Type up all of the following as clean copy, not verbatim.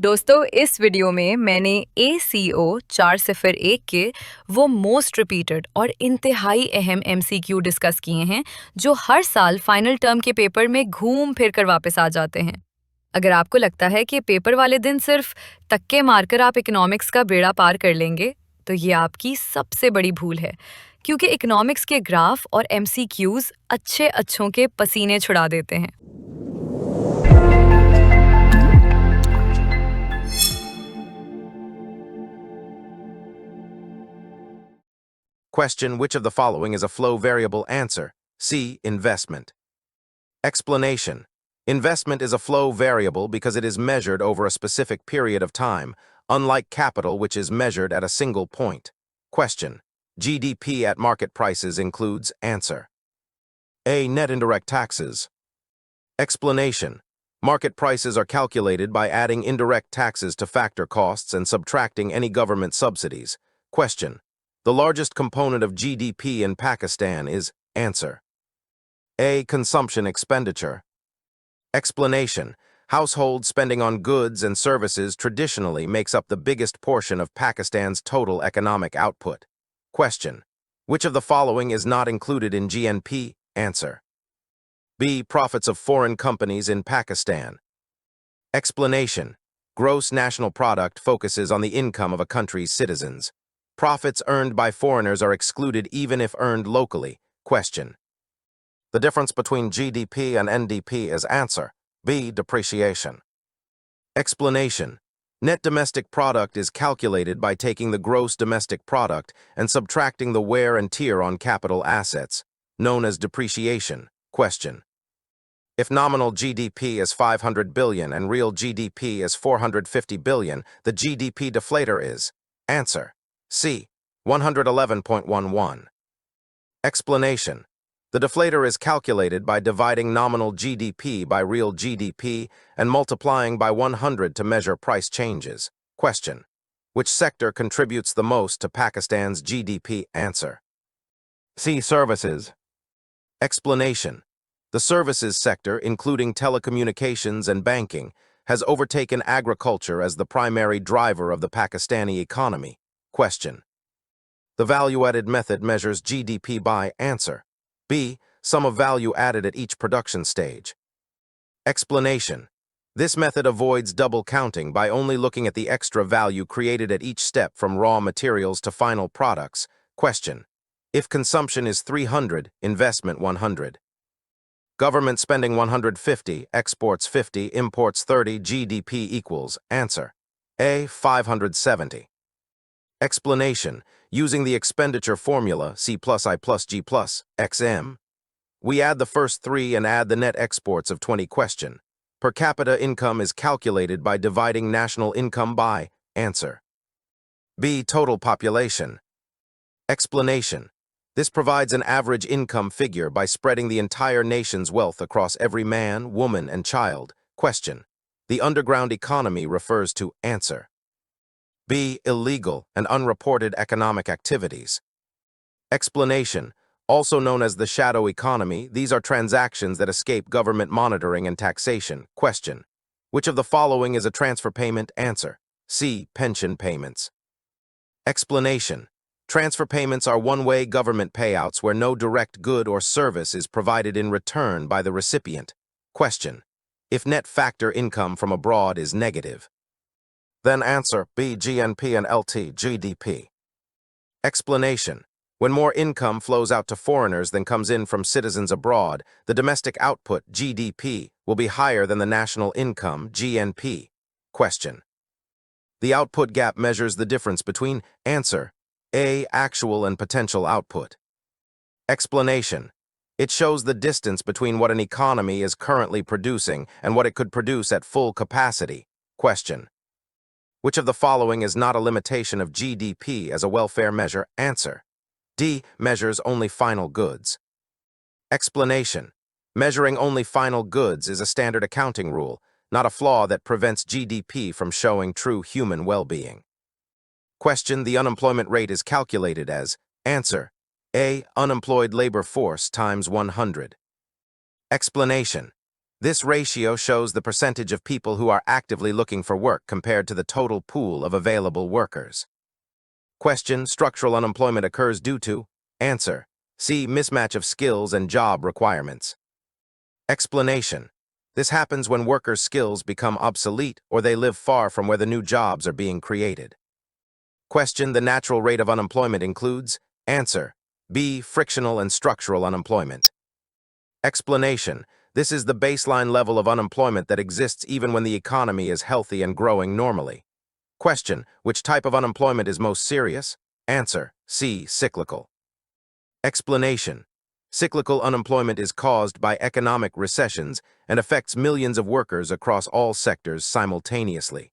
दोस्तों इस वीडियो में मैंने ACO 401 के वो मोस्ट रिपीटेड और इंतहाई अहम MCQ डिस्कस किए हैं जो हर साल फाइनल टर्म के पेपर में घूम फिर कर वापस आ जाते हैं। अगर आपको लगता है कि पेपर वाले दिन सिर्फ तक्के मारकर आप इकोनॉमिक्स का बेड़ा पार कर लेंगे, तो ये आपकी सबसे बड़ी भूल है, क्योंकि इकोनॉमिक्स के ग्राफ और MCQs अच्छे अच्छों के पसीने छुड़ा देते हैं। Question: which of the following is a flow variable? Answer: C. Investment. Explanation: investment is a flow variable because it is measured over a specific period of time, unlike capital, which is measured at a single point. Question: GDP at market prices includes. Answer: A. Net indirect taxes. Explanation: market prices are calculated by adding indirect taxes to factor costs and subtracting any government subsidies. Question: the largest component of GDP in Pakistan is. Answer: A. Consumption expenditure. Explanation: household spending on goods and services traditionally makes up the biggest portion of Pakistan's total economic output. Question: which of the following is not included in GNP? Answer: B. Profits of foreign companies in Pakistan. Explanation: gross national product focuses on the income of a country's citizens. Profits earned by foreigners are excluded even if earned locally. Question: the difference between GDP and NDP is. Answer: B. Depreciation. Explanation: net domestic product is calculated by taking the gross domestic product and subtracting the wear and tear on capital assets, known as depreciation. Question: if nominal GDP is 500 billion and real GDP is 450 billion, the GDP deflator is. Answer: C. 111.11. Explanation: the deflator is calculated by dividing nominal GDP by real GDP and multiplying by 100 to measure price changes. Question: which sector contributes the most to Pakistan's GDP? Answer: C. Services. Explanation: the services sector, including telecommunications and banking, has overtaken agriculture as the primary driver of the Pakistani economy. Question: the value-added method measures GDP by. Answer: B. Sum of value added at each production stage. Explanation: this method avoids double counting by only looking at the extra value created at each step from raw materials to final products. Question: if consumption is 300, investment 100. Government spending 150, exports 50, imports 30, GDP equals. Answer: A. 570. Explanation: using the expenditure formula C plus I plus G plus XM, we add the first three and add the net exports of 20. Question: per capita income is calculated by dividing national income by. Answer: B. Total population. Explanation: this provides an average income figure by spreading the entire nation's wealth across every man, woman, and child. Question: the underground economy refers to. Answer: B. Illegal and unreported economic activities. Explanation: also known as the shadow economy, these are transactions that escape government monitoring and taxation. Question: which of the following is a transfer payment? Answer: C. Pension payments. Explanation: transfer payments are one-way government payouts where no direct good or service is provided in return by the recipient. Question: if net factor income from abroad is negative, then answer: B. GNP and LT GDP. Explanation: when more income flows out to foreigners than comes in from citizens abroad, the domestic output GDP will be higher than the national income GNP. Question: the output gap measures the difference between. Answer: A. Actual and potential output. Explanation: it shows the distance between what an economy is currently producing and what it could produce at full capacity. Question: which of the following is not a limitation of GDP as a welfare measure? Answer: D. Measures only final goods. Explanation: measuring only final goods is a standard accounting rule, not a flaw that prevents GDP from showing true human well-being. Question: the unemployment rate is calculated as. Answer: A. Unemployed labor force times 100. Explanation: This ratio shows the percentage of people who are actively looking for work compared to the total pool of available workers. Question: structural unemployment occurs due to? Answer: C. Mismatch of skills and job requirements. Explanation: this happens when workers' skills become obsolete or they live far from where the new jobs are being created. Question: the natural rate of unemployment includes? Answer: B. Frictional and structural unemployment. Explanation: this is the baseline level of unemployment that exists even when the economy is healthy and growing normally. Question: which type of unemployment is most serious? Answer: C. Cyclical. Explanation: cyclical unemployment is caused by economic recessions and affects millions of workers across all sectors simultaneously.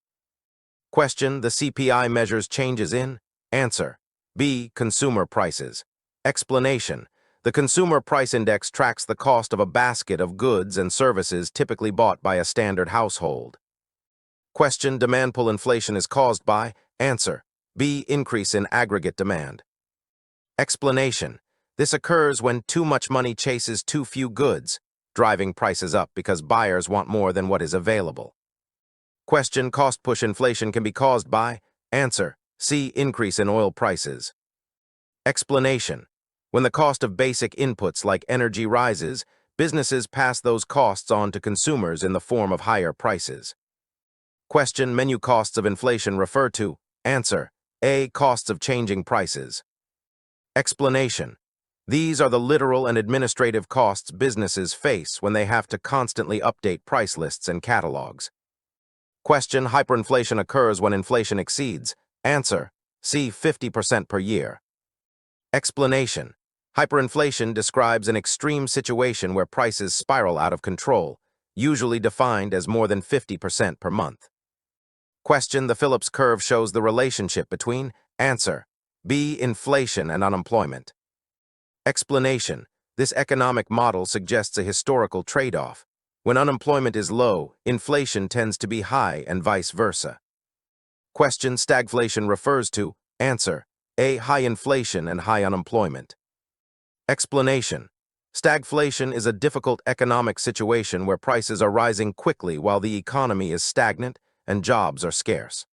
Question: the CPI measures changes in? Answer: B. Consumer prices. Explanation: the Consumer Price Index tracks the cost of a basket of goods and services typically bought by a standard household. Question: demand pull inflation is caused by? Answer: B. Increase in aggregate demand. Explanation: this occurs when too much money chases too few goods, driving prices up because buyers want more than what is available. Question: cost push inflation can be caused by? Answer: C. Increase in oil prices. Explanation: when the cost of basic inputs like energy rises, businesses pass those costs on to consumers in the form of higher prices. Question: menu costs of inflation refer to? Answer: A. Costs of changing prices. Explanation: these are the literal and administrative costs businesses face when they have to constantly update price lists and catalogs. Question: hyperinflation occurs when inflation exceeds? Answer: C. 50% per year. Explanation: hyperinflation describes an extreme situation where prices spiral out of control, usually defined as more than 50% per month. Question: the Phillips curve shows the relationship between? Answer: B. Inflation and unemployment. Explanation: this economic model suggests a historical trade-off. When unemployment is low, inflation tends to be high and vice versa. Question: stagflation refers to? Answer: A. High inflation and high unemployment. Explanation: stagflation is a difficult economic situation where prices are rising quickly while the economy is stagnant and jobs are scarce.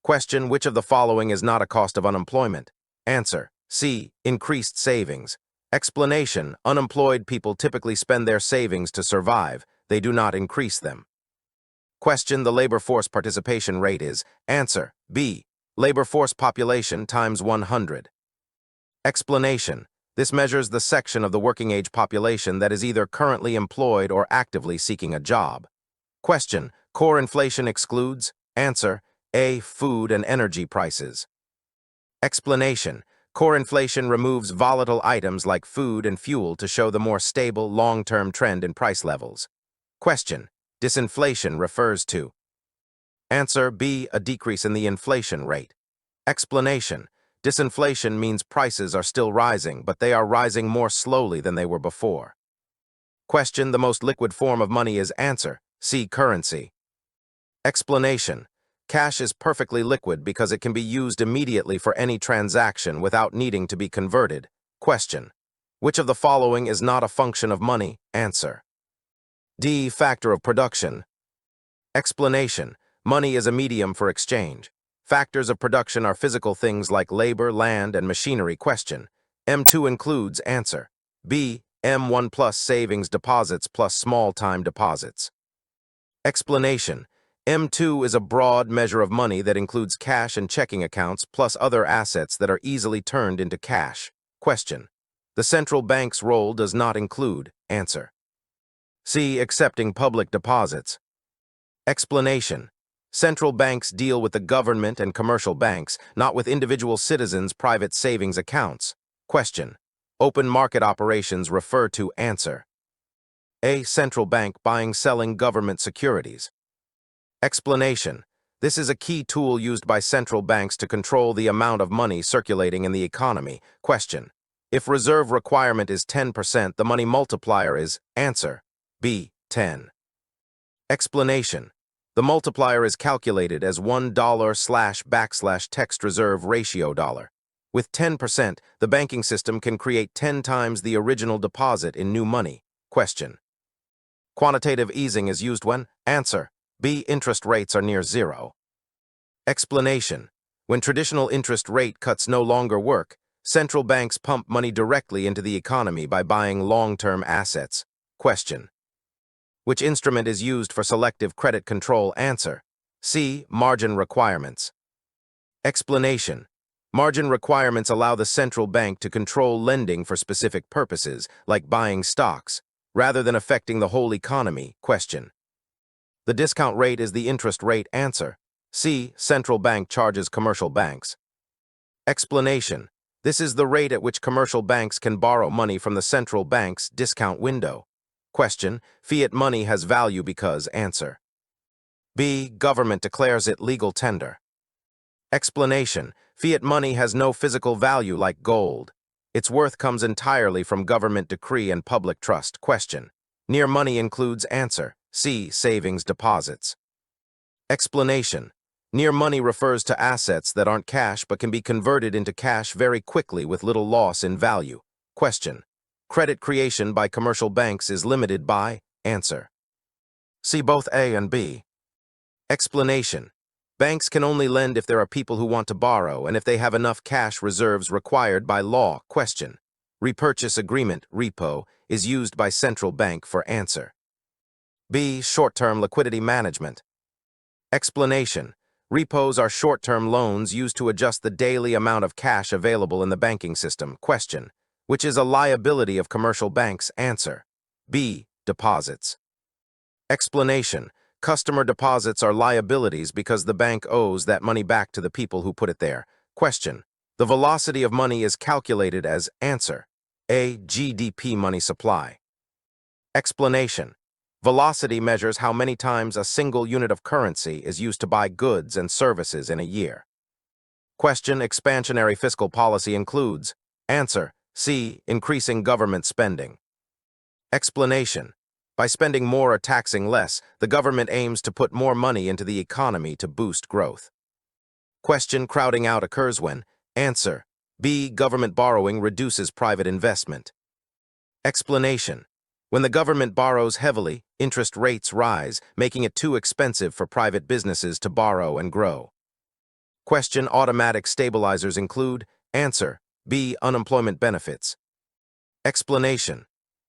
Question: which of the following is not a cost of unemployment? Answer: C. Increased savings. Explanation: unemployed people typically spend their savings to survive. They do not increase them. Question: the labor force participation rate is? Answer: B. Labor force population times 100. Explanation: this measures the section of the working age population that is either currently employed or actively seeking a job. Question: core inflation excludes? Answer: A. Food and energy prices. Explanation: core inflation removes volatile items like food and fuel to show the more stable, long-term trend in price levels. Question: disinflation refers to? Answer: B. A decrease in the inflation rate. Explanation: disinflation means prices are still rising, but they are rising more slowly than they were before. Question: the most liquid form of money is? Answer: C. Currency. Explanation: cash is perfectly liquid because it can be used immediately for any transaction without needing to be converted. Question: which of the following is not a function of money? Answer: D. Factor of production. Explanation: money is a medium for exchange. Factors of production are physical things like labor, land, and machinery. Question: M2 includes? Answer: B. M1 plus savings deposits plus small-time deposits. Explanation: M2 is a broad measure of money that includes cash and checking accounts plus other assets that are easily turned into cash. Question: the central bank's role does not include? Answer: C. Accepting public deposits. Explanation: central banks deal with the government and commercial banks, not with individual citizens' private savings accounts. Question: open market operations refer to? Answer: A. Central bank buying selling government securities. Explanation: this is a key tool used by central banks to control the amount of money circulating in the economy. Question: if reserve requirement is 10%, the money multiplier is? Answer: B. 10. Explanation: the multiplier is calculated as $1/text reserve ratio $. With 10%, the banking system can create 10 times the original deposit in new money. Question: Quantitative easing is used when answer, B. Interest rates are near zero. Explanation. When traditional interest rate cuts no longer work, central banks pump money directly into the economy by buying long-term assets. Question. Which instrument is used for selective credit control? Answer. C. Margin requirements. Explanation. Margin requirements allow the central bank to control lending for specific purposes, like buying stocks, rather than affecting the whole economy. Question. The discount rate is the interest rate. Answer. C. Central bank charges commercial banks. Explanation. This is the rate at which commercial banks can borrow money from the central bank's discount window. Question. Fiat money has value because. Answer. B. Government declares it legal tender. Explanation. Fiat money has no physical value like gold. Its worth comes entirely from government decree and public trust. Question. Near money includes. Answer. C. Savings deposits. Explanation. Near money refers to assets that aren't cash but can be converted into cash very quickly with little loss in value. Question. Credit creation by commercial banks is limited by. Answer. See both A and B. Explanation. Banks can only lend if there are people who want to borrow and if they have enough cash reserves required by law. Question. Repurchase agreement, repo, is used by central bank for. Answer. B. Short-term liquidity management. Explanation. Repos are short-term loans used to adjust the daily amount of cash available in the banking system. Question. Which is a liability of commercial banks? Answer. B. Deposits. Explanation. Customer deposits are liabilities because the bank owes that money back to the people who put it there. Question. The velocity of money is calculated as. Answer. A. GDP money supply. Explanation. Velocity measures how many times a single unit of currency is used to buy goods and services in a year. Question. Expansionary fiscal policy includes. Answer. C. Increasing government spending. Explanation. By spending more or taxing less, the government aims to put more money into the economy to boost growth. Question. Crowding out occurs when. Answer. B. Government borrowing reduces private investment. Explanation. When the government borrows heavily, interest rates rise, making it too expensive for private businesses to borrow and grow. Question. Automatic stabilizers include. Answer. B. Unemployment benefits. Explanation.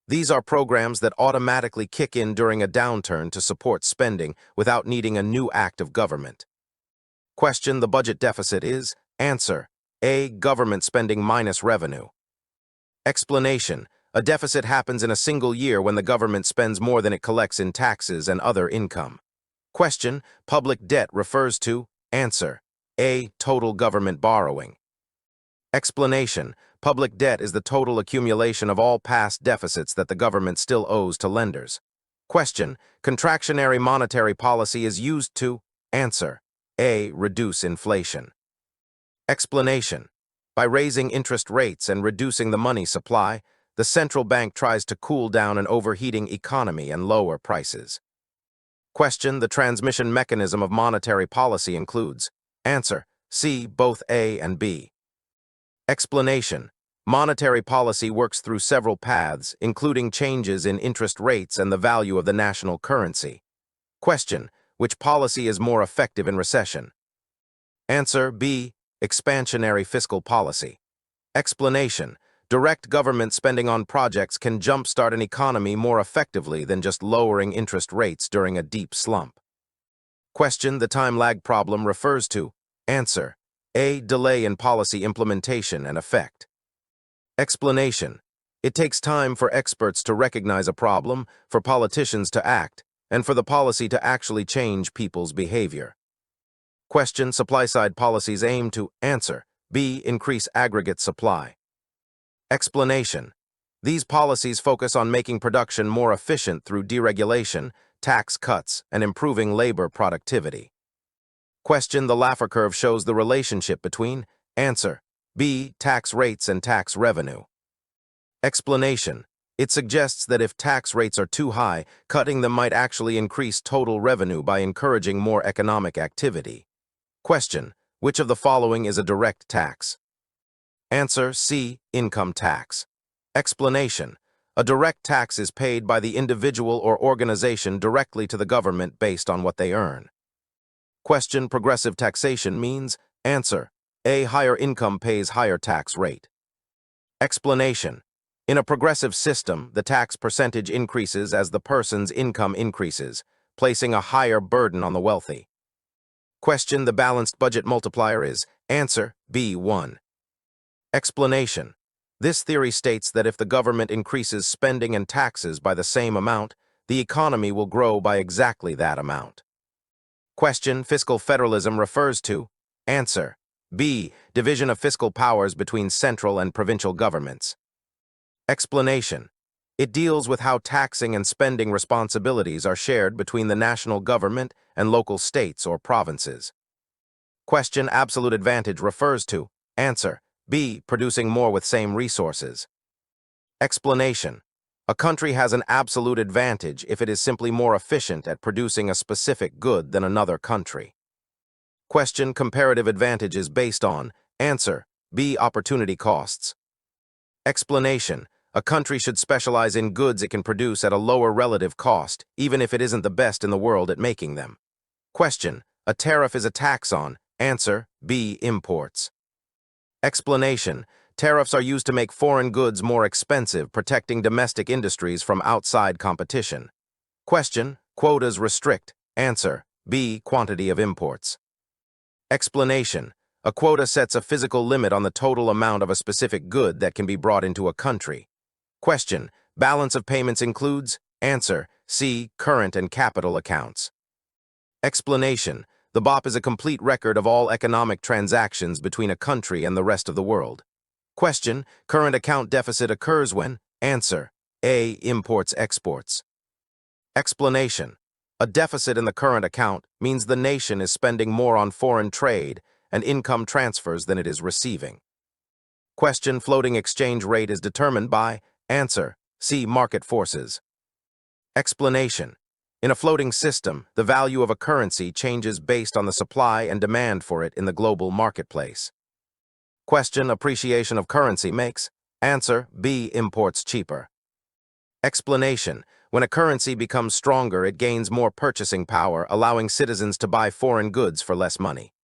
These are programs that automatically kick in during a downturn to support spending without needing a new act of government. Question. The budget deficit is. Answer. A. Government spending minus revenue. Explanation. A deficit happens in a single year when the government spends more than it collects in taxes and other income. Question. Public debt refers to. Answer. A. Total government borrowing. Explanation. Public debt is the total accumulation of all past deficits that the government still owes to lenders. Question. Contractionary monetary policy is used to. Answer. A. Reduce inflation. Explanation. By raising interest rates and reducing the money supply, the central bank tries to cool down an overheating economy and lower prices. Question. The transmission mechanism of monetary policy includes. Answer. C. Both A and B. Explanation. Monetary policy works through several paths, including changes in interest rates and the value of the national currency. Question. Which policy is more effective in recession? Answer. B. Expansionary fiscal policy. Explanation. Direct government spending on projects can jumpstart an economy more effectively than just lowering interest rates during a deep slump. Question. The time lag problem refers to. Answer. A. Delay in policy implementation and effect. Explanation. It takes time for experts to recognize a problem, for politicians to act, and for the policy to actually change people's behavior. Question. Supply-side policies aim to. Answer. B. Increase aggregate supply. Explanation. These policies focus on making production more efficient through deregulation, tax cuts, and improving labor productivity. Question. The Laffer curve shows the relationship between. Answer. B. Tax rates and tax revenue. Explanation. It suggests that if tax rates are too high, cutting them might actually increase total revenue by encouraging more economic activity. Question. Which of the following is a direct tax? Answer. C. Income tax. Explanation. A direct tax is paid by the individual or organization directly to the government based on what they earn. Question: progressive taxation means? Answer: A. Higher income pays higher tax rate. Explanation: in a progressive system, the tax percentage increases as the person's income increases, placing a higher burden on the wealthy. Question: the balanced budget multiplier is? Answer: B. 1. Explanation: this theory states that if the government increases spending and taxes by the same amount, the economy will grow by exactly that amount. Question: fiscal federalism refers to? Answer: B. Division of fiscal powers between central and provincial governments. Explanation: it deals with how taxing and spending responsibilities are shared between the national government and local states or provinces. Question: absolute advantage refers to? Answer: B. Producing more with same resources. Explanation: a country has an absolute advantage if it is simply more efficient at producing a specific good than another country. Question: comparative advantage is based on? Answer: B. Opportunity costs. Explanation: a country should specialize in goods it can produce at a lower relative cost, even if it isn't the best in the world at making them. Question: a tariff is a tax on? Answer: B. Imports. Explanation: tariffs are used to make foreign goods more expensive, protecting domestic industries from outside competition. Question: quotas restrict? Answer: B. Quantity of imports. Explanation: a quota sets a physical limit on the total amount of a specific good that can be brought into a country. Question: balance of payments includes? Answer: C. Current and capital accounts. Explanation: the BOP is a complete record of all economic transactions between a country and the rest of the world. Question: current account deficit occurs when? Answer: A. Imports-exports. Explanation: a deficit in the current account means the nation is spending more on foreign trade and income transfers than it is receiving. Question: floating exchange rate is determined by? Answer: C. Market forces. Explanation: in a floating system, the value of a currency changes based on the supply and demand for it in the global marketplace. Question: appreciation of currency makes? Answer: B. Imports cheaper. Explanation: when a currency becomes stronger, it gains more purchasing power, allowing citizens to buy foreign goods for less money.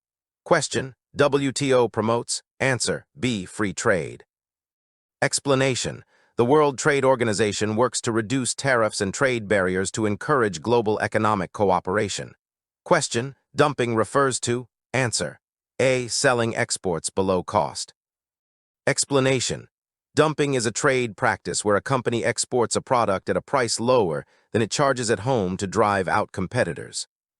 Question: WTO promotes? Answer: B. Free trade. Explanation: the World Trade Organization works to reduce tariffs and trade barriers to encourage global economic cooperation. Question: dumping refers to? Answer: A. Selling exports below cost. Explanation: dumping is a trade practice where a company exports a product at a price lower than it charges at home to drive out competitors.